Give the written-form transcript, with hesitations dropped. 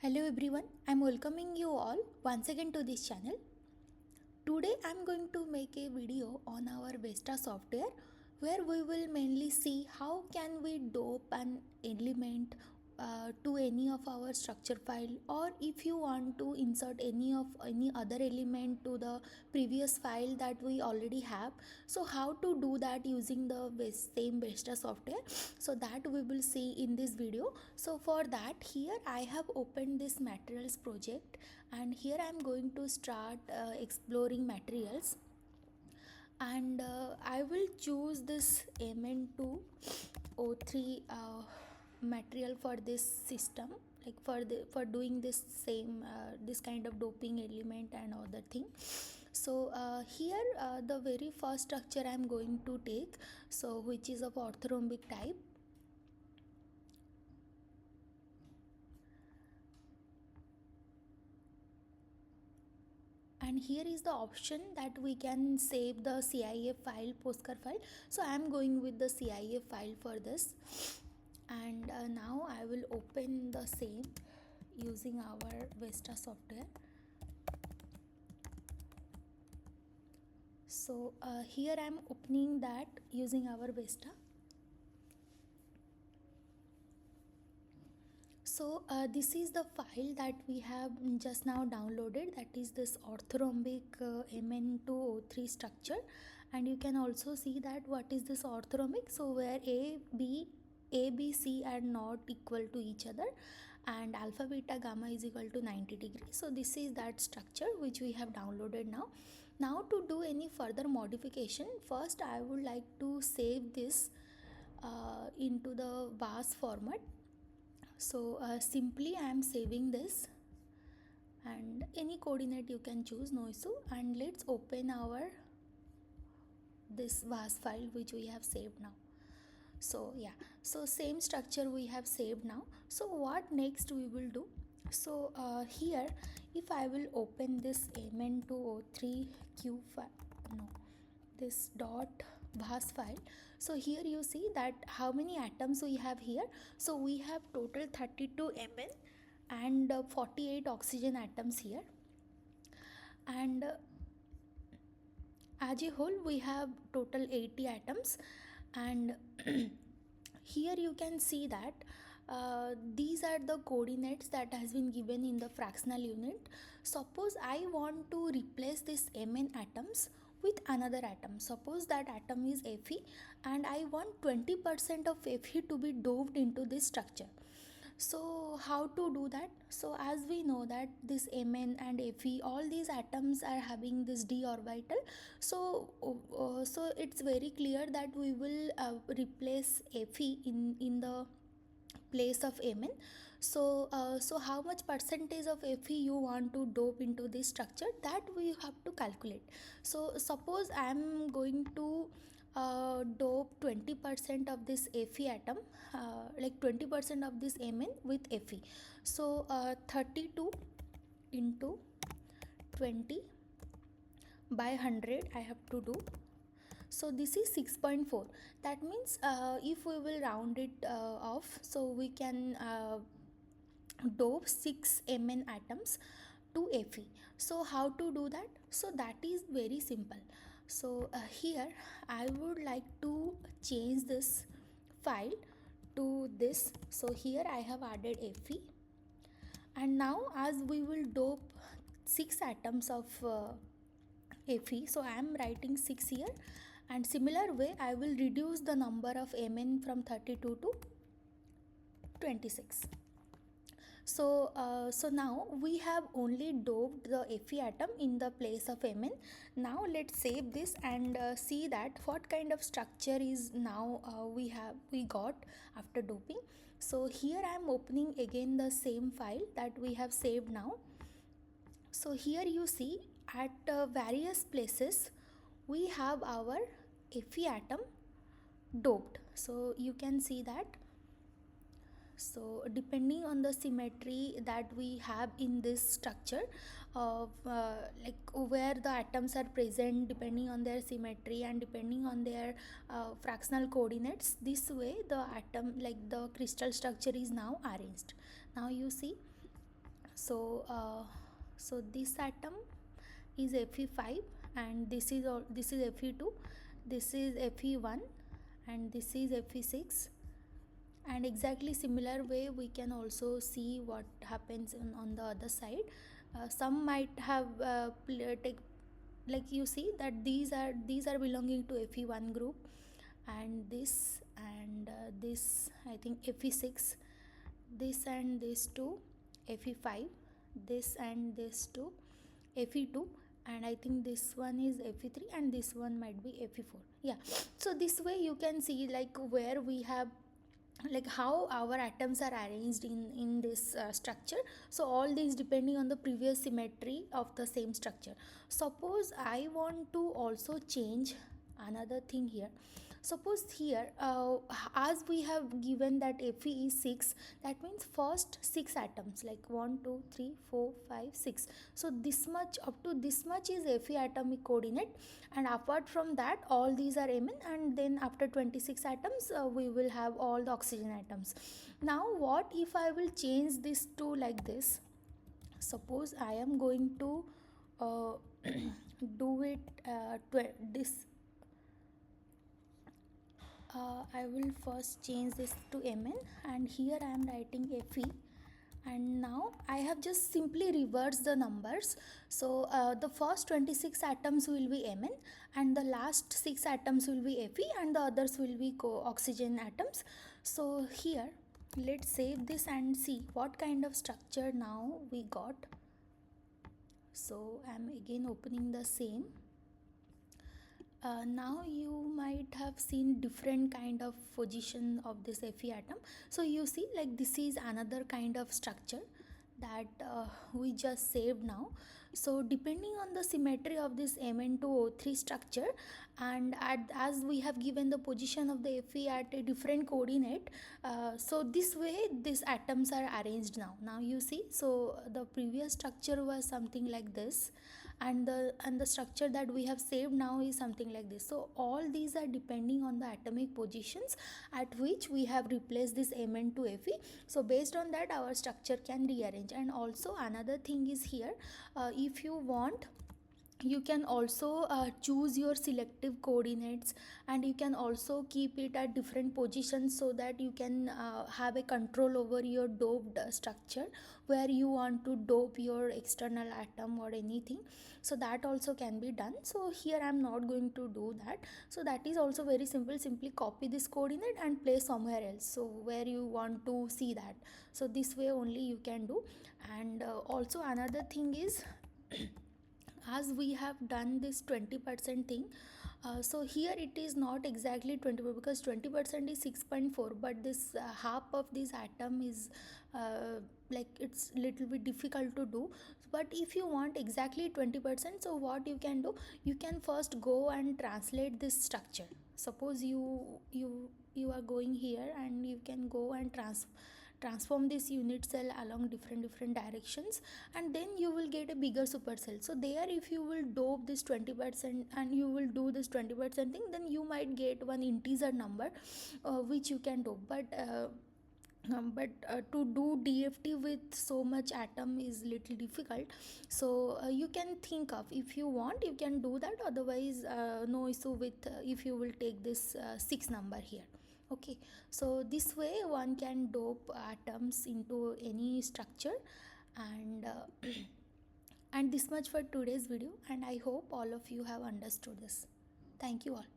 Hello everyone, I'm welcoming you all once again to this channel. Today I'm going to make a video on our Vesta software where we will mainly see how can we dope an element to any of our structure file, or if you want to insert any other element to the previous file that we already have. So how to do that using the same Vesta software, so that we will see in this video. So for that, here I have opened this materials project, and here I am going to start exploring materials, and I will choose this Mn₂O₃ material for this system, like for doing this same this kind of doping element and other thing. So here the very first structure I am going to take, so which is of orthorhombic type. And here is the option that we can save the CIF file, postcard file. So I am going with the CIF file for this, and now I will open the same using our Vesta software. So here I am opening that using our Vesta. So this is the file that we have just now downloaded, that is this orthorhombic Mn₂O₃ structure. And you can also see that what is this orthorhombic, so where A, B, C are not equal to each other, and alpha, beta, gamma is equal to 90 degrees. So this is that structure which we have downloaded now. Now to do any further modification, first I would like to save this into the VAS format. So simply I am saving this, and any coordinate you can choose, no issue. And let's open our this VAS file which we have saved now. So yeah, so same structure we have saved now. So what next we will do, so here if I will open this Mn₂O₃ Q file, no, this dot VAS file. So here you see that how many atoms we have here. So we have total 32 Mn and 48 oxygen atoms here, and as a whole we have total 80 atoms. And here you can see that these are the coordinates that has been given in the fractional unit. Suppose I want to replace this Mn atoms with another atom. Suppose that atom is Fe, and I want 20% of Fe to be doped into this structure. So how to do that? So as we know that this Mn and Fe, all these atoms are having this d orbital. So so it's very clear that we will replace Fe in the place of Mn. So so how much percentage of Fe you want to dope into this structure, that we have to calculate. So suppose I am going to dope 20% of this Fe atom, like 20% of this Mn with Fe. So 32 into 20 by 100 I have to do. So this is 6.4. That means if we will round it off, so we can dope 6 Mn atoms to Fe. So how to do that? So that is very simple. So here I would like to change this file to this. So here I have added Fe, and now as we will dope 6 atoms of Fe, so I am writing 6 here, and similar way I will reduce the number of Mn from 32 to 26. So so now we have only doped the Fe atom in the place of Mn. Now let's save this and see that what kind of structure is now we got after doping. So here I am opening again the same file that we have saved now. So here you see at various places we have our Fe atom doped. So you can see that. So depending on the symmetry that we have in this structure, like where the atoms are present, depending on their symmetry and depending on their fractional coordinates, this way the atom, like the crystal structure, is now arranged. Now you see So so this atom is Fe5, and this is Fe2, this is Fe1, and this is Fe6. And exactly similar way we can also see what happens on the other side. Some might have take, like you see that these are belonging to Fe1 group, and this and this I think Fe6, this and this two Fe5, this and this two Fe2, and I think this one is Fe3, and this one might be Fe4. Yeah, so this way you can see like where we have, like how our atoms are arranged in this structure. So all these depending on the previous symmetry of the same structure. Suppose I want to also change another thing here. Suppose here as we have given that Fe is 6, that means first 6 atoms like 1 2 3 4 5 6. So this much, up to this much is Fe atomic coordinate, and apart from that all these are Mn, and then after 26 atoms we will have all the oxygen atoms. Now what if I will change this to like this? Suppose I am going to uh, do it this I will first change this to Mn, and here I am writing Fe, and now I have just simply reversed the numbers. So the first 26 atoms will be Mn, and the last 6 atoms will be Fe, and the others will be oxygen atoms. So here let's save this and see what kind of structure now we got. So I am again opening the same. Now you might have seen different kind of position of this Fe atom. So you see like this is another kind of structure that we just saved now. So depending on the symmetry of this Mn₂O₃ structure, and as we have given the position of the Fe at a different coordinate, so this way these atoms are arranged now. Now you see, so the previous structure was something like this, and the structure that we have saved now is something like this. So all these are depending on the atomic positions at which we have replaced this Mn₂Fe. So based on that our structure can rearrange. And also another thing is here, if you want, you can also choose your selective coordinates, and you can also keep it at different positions so that you can have a control over your doped structure, where you want to dope your external atom or anything. So that also can be done. So here I am not going to do that. So that is also very simple. Simply copy this coordinate and place somewhere else, so where you want to see that. So this way only you can do. And also another thing is as we have done this 20% thing, so here it is not exactly 20, because 20% is 6.4, but this half of this atom is like it's little bit difficult to do. But if you want exactly 20%, so what you can do, you can first go and translate this structure. Suppose you are going here, and you can go and transform this unit cell along different directions, and then you will get a bigger supercell. So there if you will dope this 20% and you will do this 20% thing, then you might get one integer number which you can dope. But to do DFT with so much atom is little difficult. So you can think of, if you want you can do that, otherwise no issue with if you will take this 6 number here. Okay, so this way one can dope atoms into any structure. And and this much for today's video, and I hope all of you have understood this. Thank you all.